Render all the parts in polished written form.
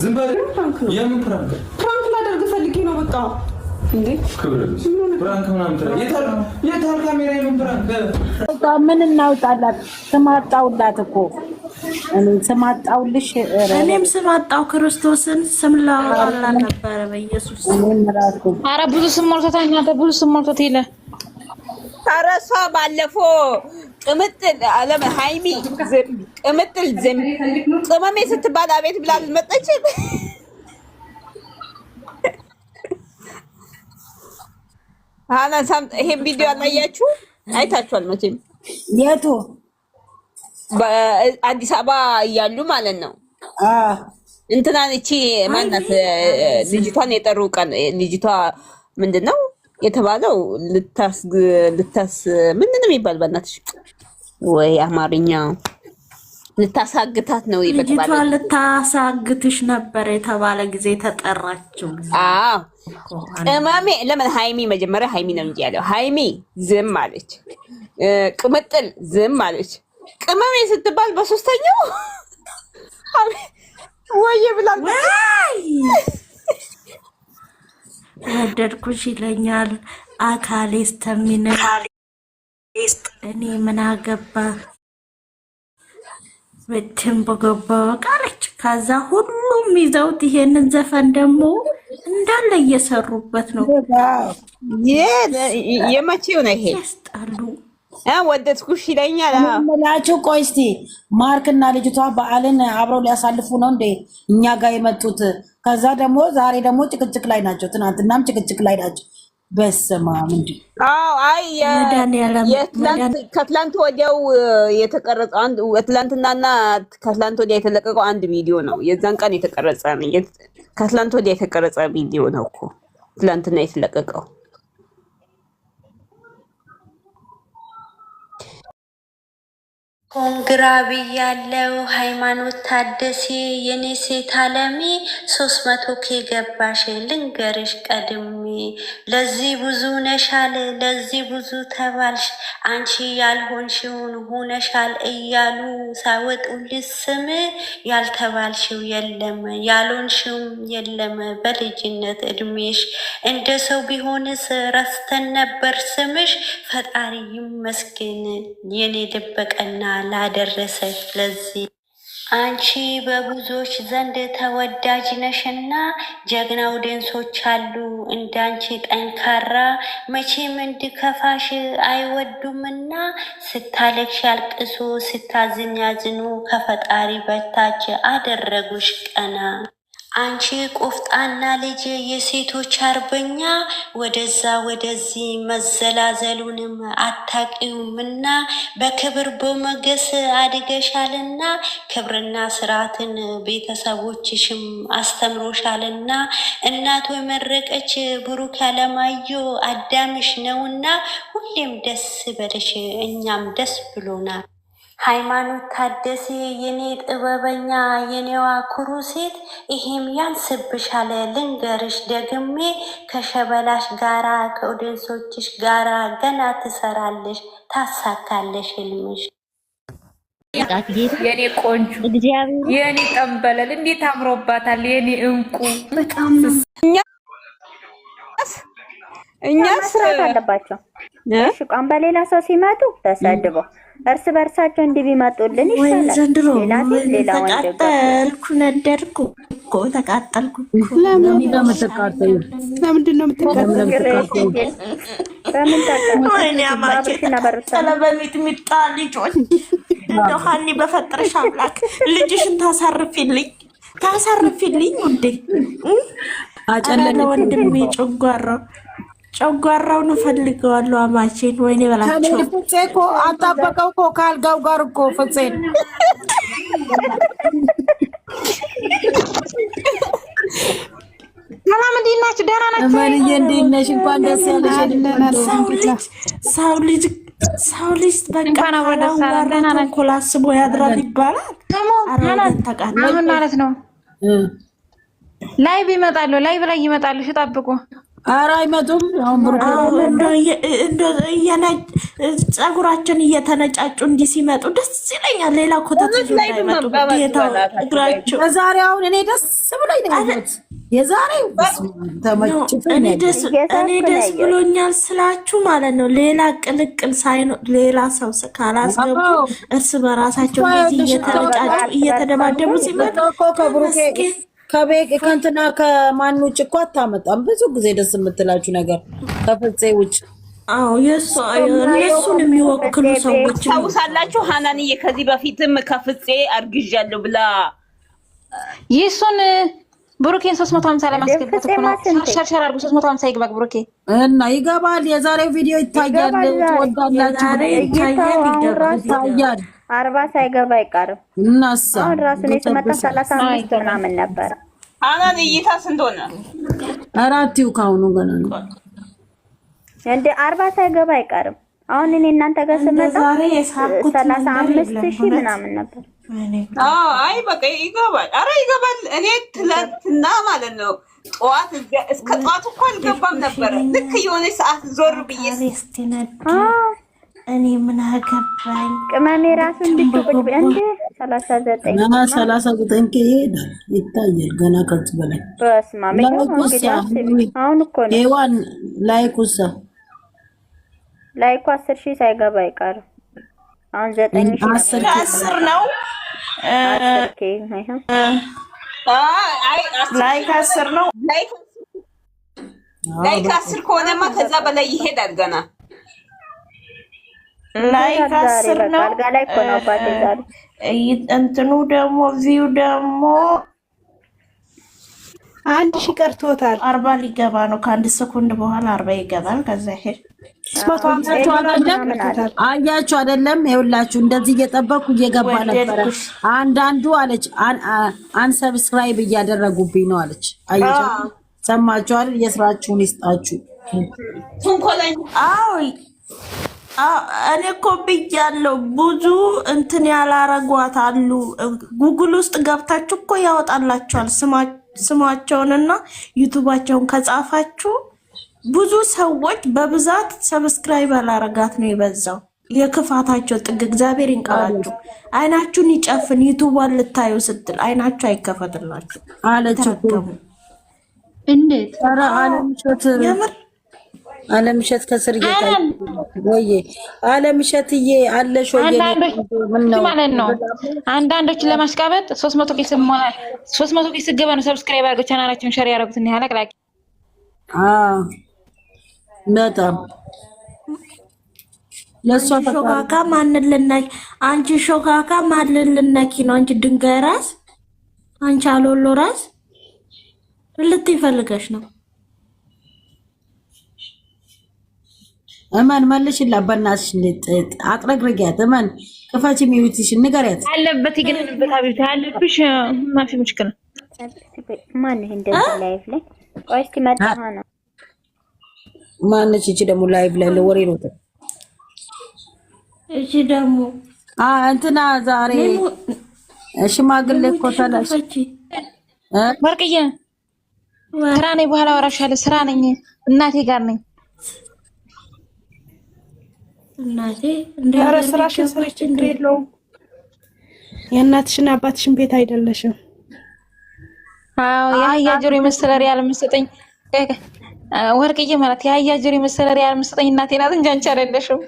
ዝም በል። የምን ፕራንክ? ፕራንክ ላደርግ ፈልጌ ነው። በቃ እንዴ ክብረልሽ ፕራንክ ምናምን ትራ የታል ካሜራ? የምን ፕራንክ? ምን እናውጣላት? ስማጣውላት እኮ እኔ ስማጣውልሽ። እኔም ስማጣው ክርስቶስን ስም ላወጣላት ነበረ በኢየሱስ። ኧረ ብዙ ስም ሞልቶታል። አንተ ብዙ ስም ሞልቶት ይለ ታረሷ ባለፈው ቅምጥል አለም ሃይሚ ቅምጥል ዝም ቅመሜ ስትባል አቤት ብላ መጣች። አና ሳም ይሄን ቪዲዮ አላያችሁ? አይታችኋል መቼም። የቱ? በአዲስ አበባ እያሉ ማለት ነው። እንትናን እቺ ማናት ልጅቷን የጠሩ ቀን ልጅቷ ምንድነው የተባለው? ልታስ ምንድነው የሚባል? በእናትሽ ወይ አማርኛ ልታሳግታት ነው ይበቃል። ልጅቷ ልታሳግትሽ ነበር የተባለ ጊዜ ተጠራችው። አዎ ቅመሜ ለምን ሃይሚ መጀመሪያ ሃይሚ ነው እንጂ ያለው ሃይሚ ዝም አለች። ቅምጥል ዝም አለች። ቅመሜ ስትባል በሶስተኛው ወይ ብላል ወደድኩሽ ይለኛል አካሌ ስተሚነካ እኔ ምን አገባ በትም በገባ ቃለች። ከዛ ሁሉም ይዘውት ይሄንን ዘፈን ደግሞ እንዳለ እየሰሩበት ነው። የመቼው ነው ይሄ? ያስጣሉ። ወደድኩሽ ይለኛል ምላችሁ። ቆይ እስቲ ማርክና ልጅቷ በዓልን አብረው ሊያሳልፉ ነው እንዴ እኛ ጋር የመጡት? ከዛ ደግሞ ዛሬ ደግሞ ጭቅጭቅ ላይ ናቸው። ትናንትናም ጭቅጭቅ ላይ ናቸው። በስማ ምንድን? አዎ አይ ከትላንት ወዲያው የተቀረጸ አንድ ትላንትናና ከትላንት ወዲያ የተለቀቀው አንድ ቪዲዮ ነው። የዛን ቀን የተቀረጸ ነው። ከትላንት ወዲያ የተቀረጸ ቪዲዮ ነው እኮ ትላንትና የተለቀቀው። ኮንግራ ብያለው ሃይማኖት ታደሴ የኔ ሴት አለሜ 300K ገባሽ ልንገርሽ ቀድሜ ለዚህ ብዙ ነሻል ለዚህ ብዙ ተባልሽ አንቺ ያልሆንሽውን ሆነሻል እያሉ ሳወጡልሽ ስም ያልተባልሽው የለም ያልሆንሽውም የለም በልጅነት እድሜሽ እንደ ሰው ቢሆንስ ረስተን ነበር ስምሽ ፈጣሪ ይመስገን የኔ ደበቀና ላደረሰሽ ለዚህ አንቺ በብዙዎች ዘንድ ተወዳጅ ነሽና ጀግናው ደንሶች አሉ እንዳንቺ ጠንካራ መቼም እንድከፋሽ አይወዱምና ስታለቅሽ ያልቅሱ ስታዝኝ ያዝኑ ከፈጣሪ በታች አደረጉሽ ቀና አንቺ ቆፍጣና ልጅ የሴቶች አርበኛ ወደዛ ወደዚህ መዘላዘሉንም አታቂውምና በክብር በመገስ አድገሻልና ክብርና ስርዓትን ቤተሰቦችሽም አስተምሮሻልና እናቱ የመረቀች ብሩክ ያለማየሁ አዳምሽ ነውና ሁሌም ደስ በለሽ እኛም ደስ ብሎናል። ሃይማኖት ታደሴ የኔ ጥበበኛ የኔዋ ኩሩ ሴት ይሄም ያንስብሻል ልንገርሽ ደግሜ ከሸበላሽ ጋራ ከኦዲየንሶችሽ ጋራ ገና ትሰራለሽ ታሳካለሽ ህልምሽ። የኔ ቆንጆ የኔ ጠንበለል እንዴት አምሮባታል የኔ እንቁ። በጣም እኛ ስራት አለባቸው። እሺ ቋም በሌላ ሰው ሲመጡ ተሰድበው እርስ በርሳቸው እንዲህ ቢመጡልን ይሻላል። ዘንድሮ ተቃጠልኩ ነደድኩ እኮ ተቃጠልኩ እኮ። ለምንድን ነው የምትቃጠዩ? በምን ወይኔ አማቼ በሚጥሚጣ ልጆች እንደው ሀኒ በፈጠረሽ አምላክ ልጅሽን ታሳርፊልኝ ውዴ። ወንድሜ ጨጓራውን እፈልገዋለሁ አማቼን። ወይኔ በላቸው ፍፄ እኮ አጣበቀው እኮ ካልጋው ጋር እኮ ፍፄን። ሰላም እንዴት ናችሁ? ደህና ናችሁ? ማንዬ እንዴት ነሽ? እንኳን ደስ ያለሽ። ሰው ልጅ በቃ ተንኮል አስቦ ያድራል ይባላል። ምን ማለት ነው? ላይቭ ይመጣሉ፣ ላይቭ ላይ ይመጣሉ። ጠብቁ። ኧረ አይመጡም። አሁን ብሩክ ፀጉራችን እየተነጫጩ እንዲህ ሲመጡ ደስ ይለኛል። ሌላ ኮተት ይዞ እንዳይመጡ እግራቸው። በዛሬ አሁን እኔ ደስ ብሎኝ ነው ያየሁት። የዛሬው እኔ ደስ ብሎኛል ስላችሁ ማለት ነው። ሌላ ቅልቅል ሳይኖር ሌላ ሰው ካላስገቡ እርስ በራሳቸው እንደዚህ እየተነጫጩ እየተደባደቡ ሲመጡ ከእንትና ከማን ውጭ እኮ አታመጣም። ብዙ ጊዜ ደስ የምትላችሁ ነገር ከፍፄ ውጭ። አዎ እነሱን የሚወክሉ ሰዎች ታውሳላችሁ። ሀናንዬ ከዚህ በፊትም ከፍፄ አርግዣለሁ ብላ ይሱን ብሩኬን 350 ላይ ማስገባት እኮ ነው። ሸርሸር አድርጉ 350 ይግባክ ብሩኬ እና ይገባል። የዛሬው ቪዲዮ ይታያል። ትወዳላችሁ ይታያል። 40 ሳይገባ አይቀርም። እናሳ አሁን ራሱን የተመጣ 35 ምናምን ነበር። ሀናን እይታ ስንት ሆነ? አራቲው ካሁኑ ገና ነው እንደ 40 ሳይገባ አይቀርም። አሁን እኔ እናንተ ጋር ስመጣ 35,000 ምናምን ነበር። አይ በቃ ይገባል። አረ ይገባል። እኔ ትላንትና ማለት ነው ጠዋት እስከ ጠዋት እኮ አልገባም ነበር። ልክ የሆነ ሰዓት ዞር ብዬ እኔ ምን አገባኝ። ቅመሜ ራሱ እንድትቆጭ እንደ 39 ይሄዳል ይታያል። ገና ከዚህ በላይ በስማ አሁን እኮ ነው ሄዋን ላይኩሳ ላይኩ 10,000 ሳይገባ አይቀርም። አሁን 9,010 ነው። ላይክ 10 ነው። ላይክ 10 ከሆነማ ከዛ በላይ ይሄዳል ገና ላይክ 10 ነው። እንትኑ ደግሞ ቪው ደግሞ 1,000 ቀርቶታል። 40 ሊገባ ነው። ከአንድ ሰኮንድ በኋላ 40 ይገባል። ከዛ ይሄ 350 አያችሁ አይደለም? ይኸውላችሁ እንደዚህ እየጠበኩ እየገባ ነበረ። አንዳንዱ አለች አንሰብስክራይብ እያደረጉብኝ ነው አለች። አያችሁ ሰማችሁ አይደል? የስራችሁን ይስጣችሁ። አዎ እኔ እኮ ብያለሁ። ብዙ እንትን ያላረጓት አሉ። ጉግል ውስጥ ገብታችሁ እኮ ያወጣላችኋል ስማቸውንና ዩቱባቸውን ከጻፋችሁ ብዙ ሰዎች በብዛት ሰብስክራይብ ያላረጋት ነው የበዛው። የክፋታቸው ጥግ እግዚአብሔር ይንቀላችሁ። አይናችሁን ይጨፍን። ዩቱቧን ልታዩ ስትል አይናችሁ አይከፈትላችሁ አለችው። እንዴት ኧረ አለምሸት የምር አለምሸት ከስር ወይ አለምሸትዬ አለሽ ወይ ማለት ነው። አንዳንዶች ለማስቃበጥ 300 ኬስ ገባ ነው ሰብስክራይብ አድርገው ቻናላችሁን ሼር ያደርጉት እና ያለቅላቂ በጣም ለሷ ሾካካ ማንልነክ አንቺ ሾካካ ማንልነኪ ነው። አንቺ ድንጋይ ራስ አንቺ አሎሎ ራስ ልትፈልገሽ ነው። እማን መልሽላ በእናትሽ አጥረግረጊያት። እማን ክፋች ሚዩትሽ ንገሪያት አለበት ይገነንበት አብይት አለብሽ ማፊ ሙሽክል ማን ይሄ እንደዚህ ላይፍ ላይ ቆይ እስቲ መጣ ነው ማነች? እቺ ደግሞ ላይቭ ላይ ለወሬ ነው። እቺ ደግሞ እንትና ዛሬ ሽማግሌ እኮ ተላሽ ወርቅዬ ስራ ነኝ፣ በኋላ ወራሻለሁ። ስራ ነኝ፣ እናቴ ጋር ነኝ። እናቴ ኧረ ስራሽን ስሪ፣ ችግር የለውም። የእናትሽና አባትሽን ቤት አይደለሽም። አዎ የአህያ ጆሮ የመሰለ ሪያል የምትሰጠኝ ወርቅዬ ማለት የአህያ ጆሮ የመሰለ ሪያል የምትሰጠኝ እናቴ ናት እንጂ አንቺ አይደለሽም።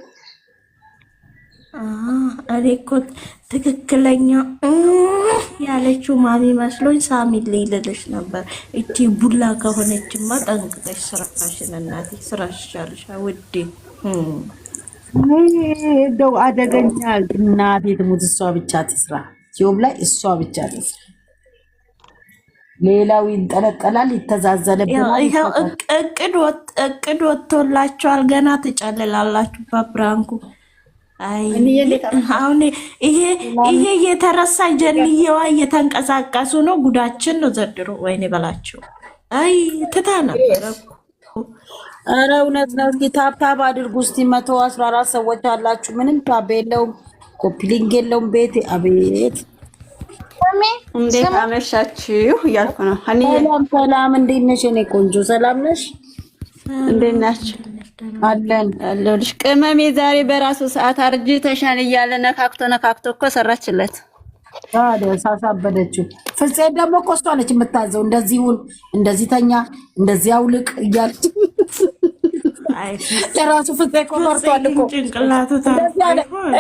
እኔ እኮ ትክክለኛ ያለችው ማሚ መስሎኝ ሳሚልኝ ልልሽ ነበር። እቺ ቡላ ከሆነችማ ጠንቅቀሽ ስራሽን እናቴ ስራሽ ይሻልሻል ውዴ። እንደው አደገኛ እናቴ ትሙት፣ እሷ ብቻ ትስራ። ጆብ ላይ እሷ ብቻ ትስራ። ሌላው ይንጠለጠላል፣ ይተዛዘለብናል። ይሄው እቅድ ወጥቶላችኋል። ገና ትጨልላላችሁ በብራንኩ። አይ አሁን ይሄ የተረሳ ጀንየዋ እየተንቀሳቀሱ ነው። ጉዳችን ነው ዘድሮ። ወይኔ በላቸው። አይ ትታ ነበር። ኧረ እውነት ነው። እስኪ ታፕታፕ አድርጉ እስቲ። 114 ሰዎች አላችሁ። ምንም ታብ የለውም፣ ኮፒሊንግ የለውም። ቤት አቤት እንዴት አመሻችሁ እያልኩ ነው። ሰላም ሰላም፣ እንዴት ነሽ የኔ ቆንጆ? ሰላም ነሽ? እንዴት ናችሁ? አለን አለሁልሽ። ቅመሜ ዛሬ በራሱ ሰዓት አርጅተሻል እያለ ነካክቶ እኮ ሰራችለት። ሳሳበደችው። ፍፄ ደግሞ እኮ እሷ ነች የምታዘው። እንደዚህ ሁን፣ እንደዚህ ተኛ፣ እንደዚህ አውልቅ እያለች ለራሱ ፍፄ እኮ መርቷል እኮ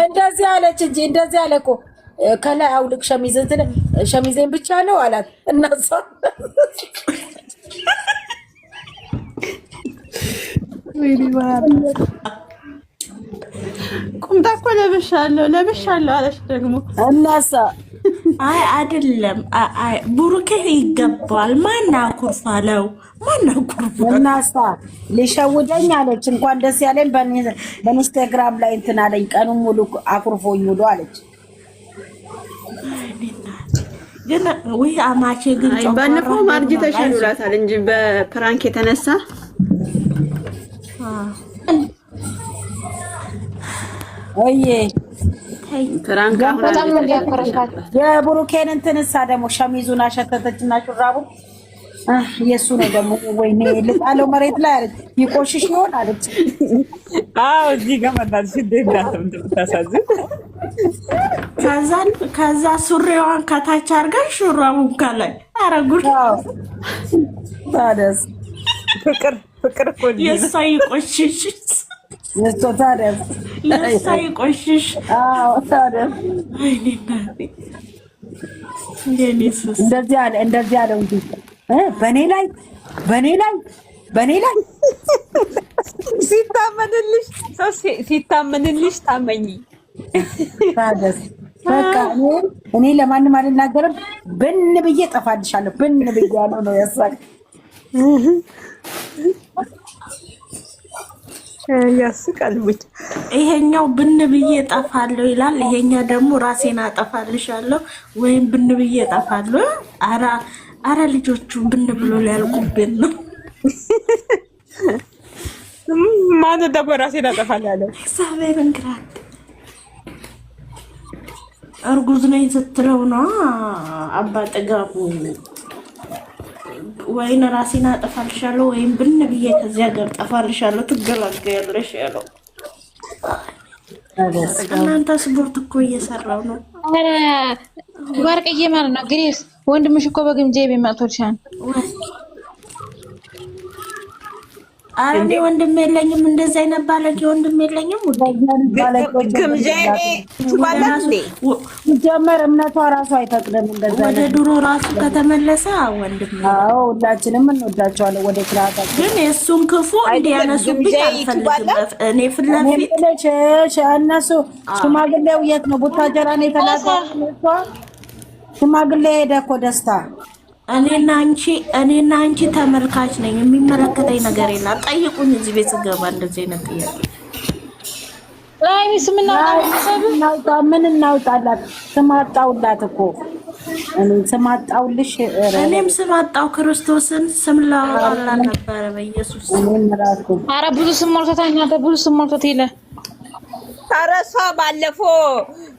እንደዚህ አለች እንጂ እንደዚህ አለ እኮ ከላይ አውልቅ ሸሚዜን ብቻ ነው አላት። እናሷ ቁምጣ እኮ ለብሻለሁ አለች ደግሞ እናሳ አይ አይደለም፣ ቡሩኬ ይገባል። ማን አኩርፋለው? እናሳ ሊሸውደኝ አለች። እንኳን ደስ ያለኝ በኢንስታግራም ላይ እንትን አለኝ። ቀኑን ሙሉ አኩርፎኝ ሙሉ አለች። ግን ወይ አማቼ ግን ባለፈው አርጅተሻል ብሏታል እንጂ በፕራንክ የተነሳ ወይዬ ፍራንክ በጣም ነው ያፈረሻል። የብሩኬን እንትንሳ ደግሞ ሸሚዙን አሸተተችና ሹራቡ የሱ ነው ደግሞ። ወይኔ ልጣለው መሬት ላይ አለች። ይቆሽሽ ይሆን አለች። አዎ እዚህ ጋር መጣች። እንደት እንደምታሳዝን ከዛ ሱሪዋን ከታች አርጋ ሹራቡን ከላይ አረጉት። ታደስ ፍቅር እኮ የእሷ ይቆሽሽ የእሷ ይቆሽሽ። እንደዚህ አለው እንጂ በኔ ላይ ሲታመንልሽ ታመኝ። በቃ እኔ ለማንም አልናገርም። ብን ብዬ ጠፋልሻለሁ። ብን ብዬ ያለው ነው ያሳቅ ያስቃል። ይሄኛው ብን ብዬ ጠፋለሁ ይላል። ይሄኛው ደግሞ ራሴን አጠፋልሻለሁ ወይም ብን ብዬ ጠፋለሁ። አረ ልጆቹ ብን ብሎ ሊያልቁብን ነው። ማን ደግሞ ራሴን አጠፋለሁ ያለው? እግዚአብሔር እንግራት እርጉዝ ነኝ ስትለው ነው አባ ጥጋቡ ወይን ራሴን አጠፋልሻለሁ ወይም ብን ብዬ ከዚያ ጋር ጠፋልሻለሁ ትገላገያለሽ ያለው። እናንተ ስፖርት እኮ እየሰራው ነው። ወርቅዬ ማለት ነው። ግሬስ ወንድምሽ እኮ በግምጄ ቢመጡልሻል። አረ እኔ ወንድም የለኝም። እንደዛ አይነት ባለጌ ወንድም የለኝም። ጀመር እምነቷ ራሱ አይፈቅድም። እንደዛ ወደ ድሮ ራሱ ከተመለሰ ወንድም ነው። አዎ ሁላችንም እንወዳቸዋለን። ወደ ክራታ ግን የእሱን ክፉ እንዲያነሱብኝ አልፈልግም። እኔ ፊት ለፊት እነሱ ሽማግሌው የት ነው? ቡታጀራ ነው የተላከው። ሽማግሌ ሄደ እኮ ደስታ። እኔና አንቺ ተመልካች ነኝ። የሚመለከተኝ ነገር የለም። ጠይቁኝ እዚህ ቤት ስገባ እንደዚህ አይነት ጥያቄ ላይሚስ ምን እናውጣላት? ስማጣውላት እኮ ስማጣውልሽ። እኔም ስማጣው ክርስቶስን ስም ላወጣላ ነበረ በኢየሱስ። ኧረ ብዙ ስም ሞልቶታል። እናንተ ብዙ ስም ሞልቶት ይለ ታረሷ ባለፈው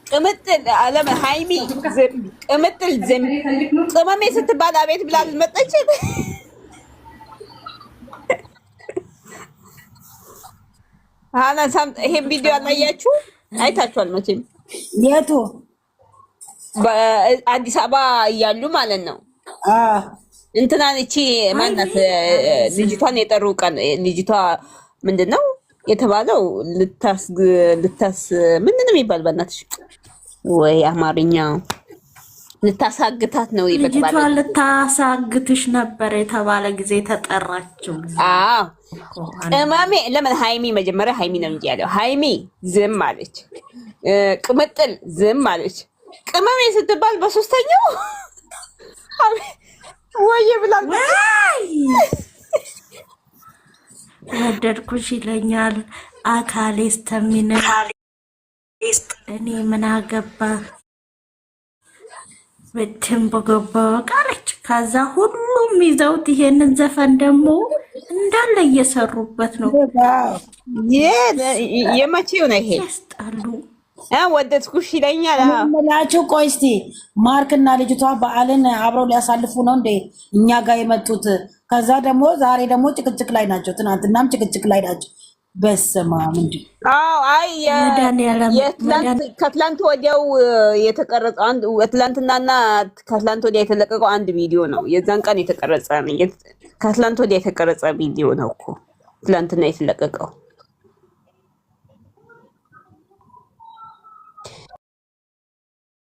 ቅምጥል አለም ሃይሚ ቅምጥል ዝም ቅመሜ ስትባል አቤት ብላ መጣች። አና ሳም ይሄ ቪዲዮ አላያችሁ? አይታችኋል መቼም። የቱ? በአዲስ አበባ እያሉ ማለት ነው። እንትናን እቺ ማናት ልጅቷን የጠሩ ቀን ልጅቷ ምንድነው የተባለው? ልታስ ምንድን ነው የሚባል? በእናትሽ ወይ አማርኛ ልታሳግታት ነው ይበቃል። ልጅቷ ልታሳግትሽ ነበር የተባለ ጊዜ ተጠራችው። አዎ ቅመሜ ለምን ሃይሚ መጀመሪያ ሃይሚ ነው እንጂ ያለው ሃይሚ ዝም አለች። ቅምጥል ዝም አለች። ቅመሜ ስትባል በሶስተኛው ወይ ብላል ወደድኩሽ ይለኛል አካሌ ስተሚነር እኔ ምን አገባ በትም በገባ ቃለች። ከዛ ሁሉም ይዘውት ይሄንን ዘፈን ደግሞ እንዳለ እየሰሩበት ነው። የመቼው ነው ይሄ? ያስጣሉ። ወደድኩሽ ይለኛል። ምላችሁ ቆይ እስቲ ማርክና ልጅቷ በዓልን አብረው ሊያሳልፉ ነው እንዴ እኛ ጋር የመጡት? ከዛ ደግሞ ዛሬ ደግሞ ጭቅጭቅ ላይ ናቸው። ትናንትናም ጭቅጭቅ ላይ ናቸው። በስመ አብ እንዴ! አዎ አይ ከትላንት ወዲያው የተቀረጸው አንድ ትላንትናና ከትላንት ወዲያ የተለቀቀው አንድ ቪዲዮ ነው። የዛን ቀን የተቀረጸ ነው። ከትላንት ወዲያ የተቀረጸ ቪዲዮ ነው እኮ ትላንትና የተለቀቀው።